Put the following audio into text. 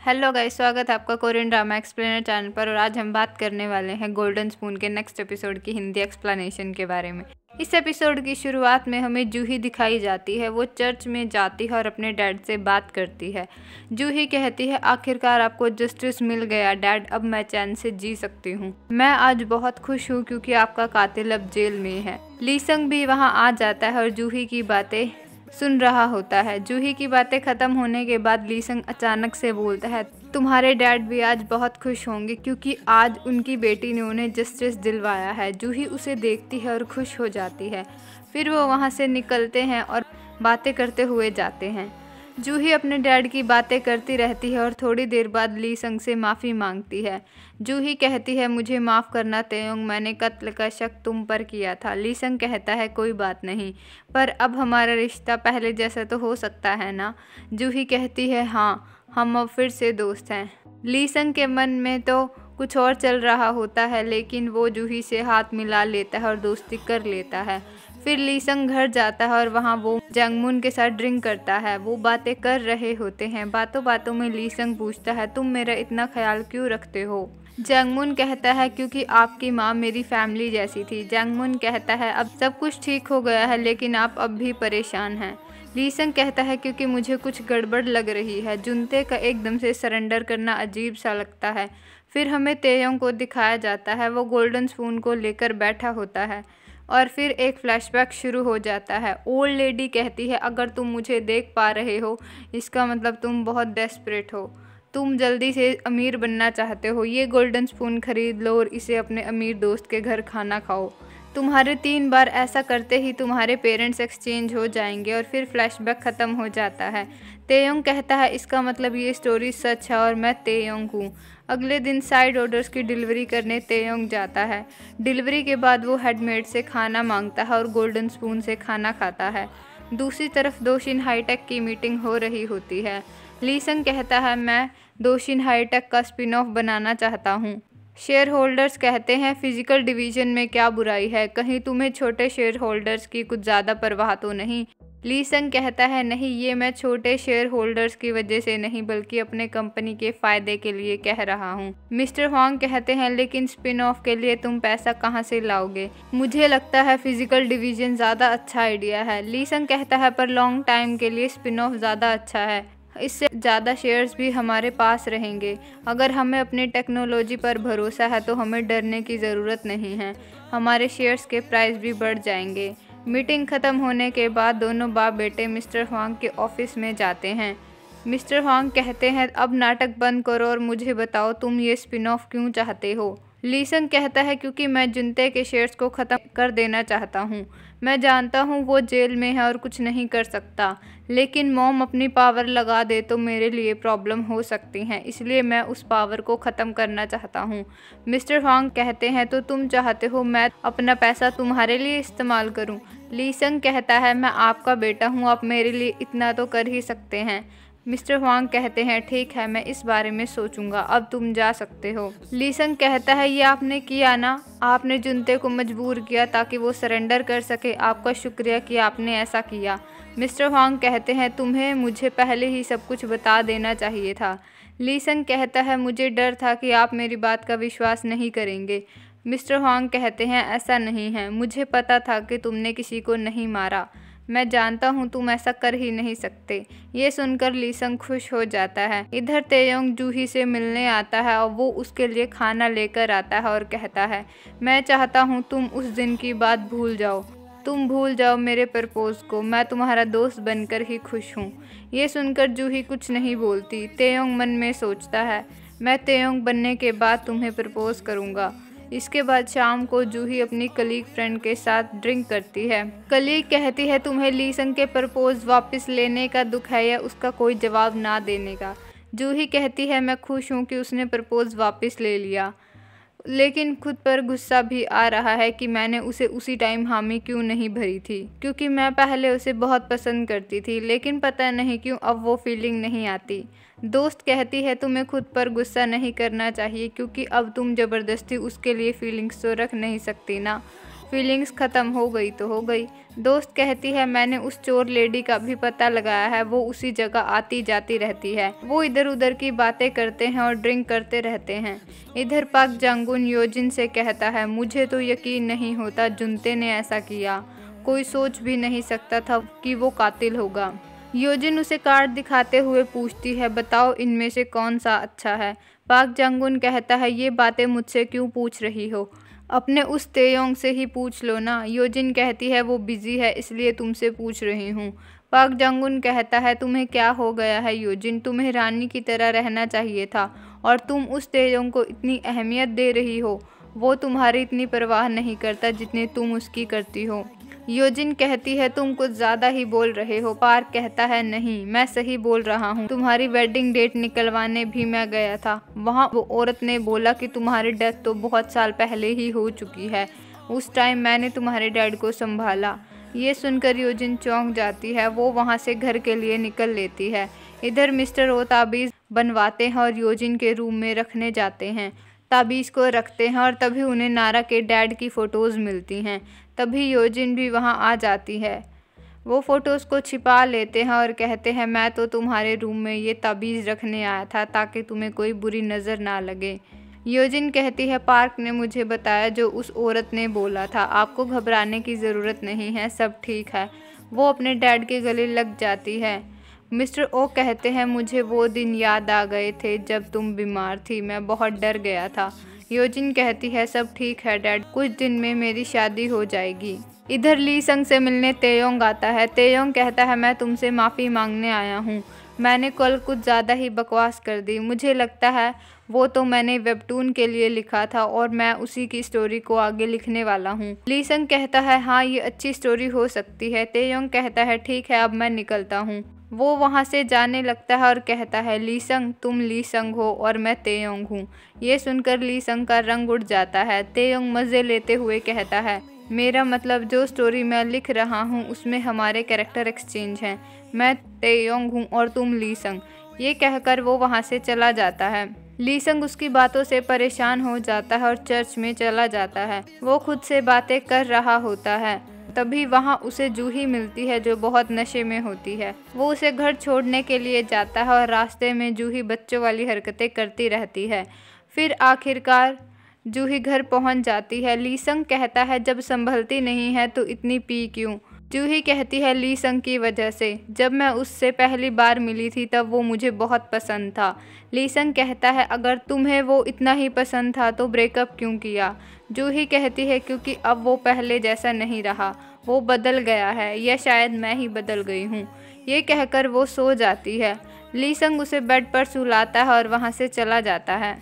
Hello guys, स्वागत है आपका कोरियन ड्रामा एक्सप्लेनर चैनल पर। और आज हम बात करने वाले हैं गोल्डन स्पून के नेक्स्ट एपिसोड की हिंदी एक्सप्लेनेशन के बारे में। इस एपिसोड की शुरुआत में हमें जूही दिखाई जाती है। वो चर्च में जाती है और अपने डैड से बात करती है। जूही कहती है, आखिरकार आपको जस्टिस मिल गया डैड, अब मैं चैन से जी सकती हूँ। मैं आज बहुत खुश हूँ क्योंकि आपका कातिल अब जेल में है। लीसंग भी वहाँ आ जाता है और जूही की बातें सुन रहा होता है। जूही की बातें खत्म होने के बाद लीसंग अचानक से बोलता है, तुम्हारे डैड भी आज बहुत खुश होंगे क्योंकि आज उनकी बेटी ने उन्हें जस्टिस दिलवाया है। जूही उसे देखती है और खुश हो जाती है। फिर वो वहाँ से निकलते हैं और बातें करते हुए जाते हैं। जूही अपने डैड की बातें करती रहती है और थोड़ी देर बाद लीसंग से माफ़ी मांगती है। जूही कहती है, मुझे माफ़ करना तेयोंग, मैंने कत्ल का शक तुम पर किया था। लीसंग कहता है, कोई बात नहीं, पर अब हमारा रिश्ता पहले जैसा तो हो सकता है ना। जूही कहती है, हाँ, हम अब फिर से दोस्त हैं। लीसंग के मन में तो कुछ और चल रहा होता है, लेकिन वो जूही से हाथ मिला लेता है और दोस्ती कर लेता है। फिर लीसंग घर जाता है और वहाँ वो जंगमुन के साथ ड्रिंक करता है। वो बातें कर रहे होते हैं। बातों बातों में लीसंग पूछता है, तुम मेरा इतना ख्याल क्यों रखते हो? जंगमुन कहता है, क्योंकि आपकी माँ मेरी फैमिली जैसी थी। जंगमुन कहता है, अब सब कुछ ठीक हो गया है लेकिन आप अब भी परेशान हैं। लीसंग कहता है, क्योंकि मुझे कुछ गड़बड़ लग रही है। जुनते का एकदम से सरेंडर करना अजीब सा लगता है। फिर हमें तेयोंग को दिखाया जाता है। वो गोल्डन स्पून को लेकर बैठा होता है और फिर एक फ्लैशबैक शुरू हो जाता है। ओल्ड लेडी कहती है, अगर तुम मुझे देख पा रहे हो इसका मतलब तुम बहुत डेस्परेट हो। तुम जल्दी से अमीर बनना चाहते हो। ये गोल्डन स्पून खरीद लो और इसे अपने अमीर दोस्त के घर खाना खाओ। तुम्हारे 3 बार ऐसा करते ही तुम्हारे पेरेंट्स एक्सचेंज हो जाएंगे। और फिर फ्लैशबैक ख़त्म हो जाता है। तेयोंग कहता है, इसका मतलब ये स्टोरी सच है और मैं तेयोंग हूँ। अगले दिन साइड ऑर्डर्स की डिलीवरी करने तेयोंग जाता है। डिलीवरी के बाद वो हेडमेड से खाना मांगता है और गोल्डन स्पून से खाना खाता है। दूसरी तरफ दोशिन हाईटेक की मीटिंग हो रही होती है। लीसंग कहता है, मैं दोशिन हाईटेक का स्पिन ऑफ बनाना चाहता हूँ। शेयर होल्डर्स कहते हैं, फिजिकल डिवीजन में क्या बुराई है, कहीं तुम्हें छोटे शेयर होल्डर्स की कुछ ज़्यादा परवाह तो नहीं? लीसंग कहता है, नहीं, ये मैं छोटे शेयर होल्डर्स की वजह से नहीं बल्कि अपने कंपनी के फ़ायदे के लिए कह रहा हूँ। मिस्टर हुआंग कहते हैं, लेकिन स्पिन ऑफ के लिए तुम पैसा कहाँ से लाओगे? मुझे लगता है फिजिकल डिवीजन ज़्यादा अच्छा आइडिया है। लीसंग कहता है, पर लॉन्ग टाइम के लिए स्पिन ऑफ ज़्यादा अच्छा है। इससे ज़्यादा शेयर्स भी हमारे पास रहेंगे। अगर हमें अपनी टेक्नोलॉजी पर भरोसा है तो हमें डरने की ज़रूरत नहीं है। हमारे शेयर्स के प्राइस भी बढ़ जाएंगे। मीटिंग ख़त्म होने के बाद दोनों बाप बेटे मिस्टर हुआंग के ऑफिस में जाते हैं। मिस्टर हुआंग कहते हैं, अब नाटक बंद करो और मुझे बताओ तुम ये स्पिन ऑफ क्यों चाहते हो? लीसंग कहता है, क्योंकि मैं जुनते के शेयर्स को ख़त्म कर देना चाहता हूँ। मैं जानता हूँ वो जेल में है और कुछ नहीं कर सकता, लेकिन मॉम अपनी पावर लगा दे तो मेरे लिए प्रॉब्लम हो सकती हैं, इसलिए मैं उस पावर को ख़त्म करना चाहता हूँ। मिस्टर हुआंग कहते हैं, तो तुम चाहते हो मैं अपना पैसा तुम्हारे लिए इस्तेमाल करूँ? लीसंग कहता है, मैं आपका बेटा हूँ, आप मेरे लिए इतना तो कर ही सकते हैं। मिस्टर हुआंग कहते हैं, ठीक है, मैं इस बारे में सोचूंगा, अब तुम जा सकते हो। लीसंग कहता है, ये आपने किया ना, आपने जुनते को मजबूर किया ताकि वो सरेंडर कर सके। आपका शुक्रिया कि आपने ऐसा किया। मिस्टर हुआंग कहते हैं, तुम्हें मुझे पहले ही सब कुछ बता देना चाहिए था। लीसंग कहता है, मुझे डर था कि आप मेरी बात का विश्वास नहीं करेंगे। मिस्टर हुआंग कहते हैं, ऐसा नहीं है, मुझे पता था कि तुमने किसी को नहीं मारा। मैं जानता हूँ तुम ऐसा कर ही नहीं सकते। ये सुनकर लीसंग खुश हो जाता है। इधर तेयोंग जूही से मिलने आता है और वो उसके लिए खाना लेकर आता है और कहता है, मैं चाहता हूँ तुम उस दिन की बात भूल जाओ। तुम भूल जाओ मेरे प्रपोज को। मैं तुम्हारा दोस्त बनकर ही खुश हूँ। ये सुनकर जूही कुछ नहीं बोलती। तेयोंग मन में सोचता है, मैं तेयोंग बनने के बाद तुम्हें प्रपोज करूँगा। इसके बाद शाम को जूही अपनी कलीग फ्रेंड के साथ ड्रिंक करती है। कलीग कहती है, तुम्हें लीसंग के प्रपोज वापस लेने का दुख है या उसका कोई जवाब ना देने का? जूही कहती है, मैं खुश हूँ कि उसने प्रपोज वापस ले लिया, लेकिन खुद पर गुस्सा भी आ रहा है कि मैंने उसे उसी टाइम हामी क्यों नहीं भरी थी, क्योंकि मैं पहले उसे बहुत पसंद करती थी, लेकिन पता नहीं क्यों अब वो फीलिंग नहीं आती। दोस्त कहती है, तुम्हें खुद पर गुस्सा नहीं करना चाहिए क्योंकि अब तुम ज़बरदस्ती उसके लिए फीलिंग्स तो रख नहीं सकती ना। फीलिंग्स ख़त्म हो गई तो हो गई। दोस्त कहती है मैंने उस चोर लेडी का भी पता लगाया है, वो उसी जगह आती जाती रहती है। वो इधर उधर की बातें करते हैं और ड्रिंक करते रहते हैं। इधर पाक जांगुन योजिन से कहता है मुझे तो यकीन नहीं होता जुनते ने ऐसा किया, कोई सोच भी नहीं सकता था कि वो कातिल होगा। योजिन उसे कार्ड दिखाते हुए पूछती है बताओ इनमें से कौन सा अच्छा है। पाक जांगुन कहता है ये बातें मुझसे क्यों पूछ रही हो, अपने उस तेयोंग से ही पूछ लो ना। योजिन कहती है वो बिजी है इसलिए तुमसे पूछ रही हूँ। पाक जांगुन कहता है तुम्हें क्या हो गया है योजिन, तुम्हें रानी की तरह रहना चाहिए था और तुम उस तेयोंग को इतनी अहमियत दे रही हो, वो तुम्हारी इतनी परवाह नहीं करता जितनी तुम उसकी करती हो। योजिन कहती है तुम कुछ ज़्यादा ही बोल रहे हो। पार्क कहता है नहीं मैं सही बोल रहा हूँ, तुम्हारी वेडिंग डेट निकलवाने भी मैं गया था। वहाँ वो औरत ने बोला कि तुम्हारी डेथ तो बहुत साल पहले ही हो चुकी है, उस टाइम मैंने तुम्हारे डैड को संभाला। ये सुनकर योजिन चौंक जाती है, वो वहाँ से घर के लिए निकल लेती है। इधर मिस्टर ओ ताबीज़ बनवाते हैं और योजिन के रूम में रखने जाते हैं। ताबीज़ को रखते हैं और तभी उन्हें नारा के डैड की फ़ोटोज़ मिलती हैं। तभी योजिन भी वहाँ आ जाती है। वो फ़ोटोज़ को छिपा लेते हैं और कहते हैं मैं तो तुम्हारे रूम में ये ताबीज़ रखने आया था ताकि तुम्हें कोई बुरी नज़र ना लगे। योजिन कहती है पार्क ने मुझे बताया जो उस औरत ने बोला था, आपको घबराने की ज़रूरत नहीं है, सब ठीक है। वो अपने डैड के गले लग जाती है। मिस्टर ओ कहते हैं मुझे वो दिन याद आ गए थे जब तुम बीमार थी, मैं बहुत डर गया था। योजिन कहती है सब ठीक है डैड, कुछ दिन में मेरी शादी हो जाएगी। इधर ली संग से मिलने तेयोंग आता है। तेयोंग कहता है मैं तुमसे माफ़ी मांगने आया हूँ, मैंने कल कुछ ज़्यादा ही बकवास कर दी। मुझे लगता है वो तो मैंने वेबटून के लिए लिखा था और मैं उसी की स्टोरी को आगे लिखने वाला हूँ। ली संग कहता है हाँ ये अच्छी स्टोरी हो सकती है। तेयोंग कहता है ठीक है अब मैं निकलता हूँ। वो वहाँ से जाने लगता है और कहता है ली संग तुम ली संग हो और मैं तेयोंग हूँ। ये सुनकर ली संग का रंग उड़ जाता है। तेयोंग मज़े लेते हुए कहता है मेरा मतलब जो स्टोरी मैं लिख रहा हूँ उसमें हमारे कैरेक्टर एक्सचेंज हैं, मैं तेयोंग हूँ और तुम ली संग। ये कहकर वो वहाँ से चला जाता है। ली संग उसकी बातों से परेशान हो जाता है और चर्च में चला जाता है। वो खुद से बातें कर रहा होता है, तभी वहाँ उसे जूही मिलती है जो बहुत नशे में होती है। वो उसे घर छोड़ने के लिए जाता है और रास्ते में जूही बच्चों वाली हरकतें करती रहती है। फिर आखिरकार जूही घर पहुँच जाती है। ली संग कहता है जब संभलती नहीं है तो इतनी पी क्यों। जूही कहती है ली संग की वजह से, जब मैं उससे पहली बार मिली थी तब वो मुझे बहुत पसंद था। ली संग कहता है अगर तुम्हें वो इतना ही पसंद था तो ब्रेकअप क्यों किया। जूही कहती है क्योंकि अब वो पहले जैसा नहीं रहा, वो बदल गया है या शायद मैं ही बदल गई हूँ। ये कहकर वो सो जाती है। ली संग उसे बेड पर सुलाता है और वहाँ से चला जाता है।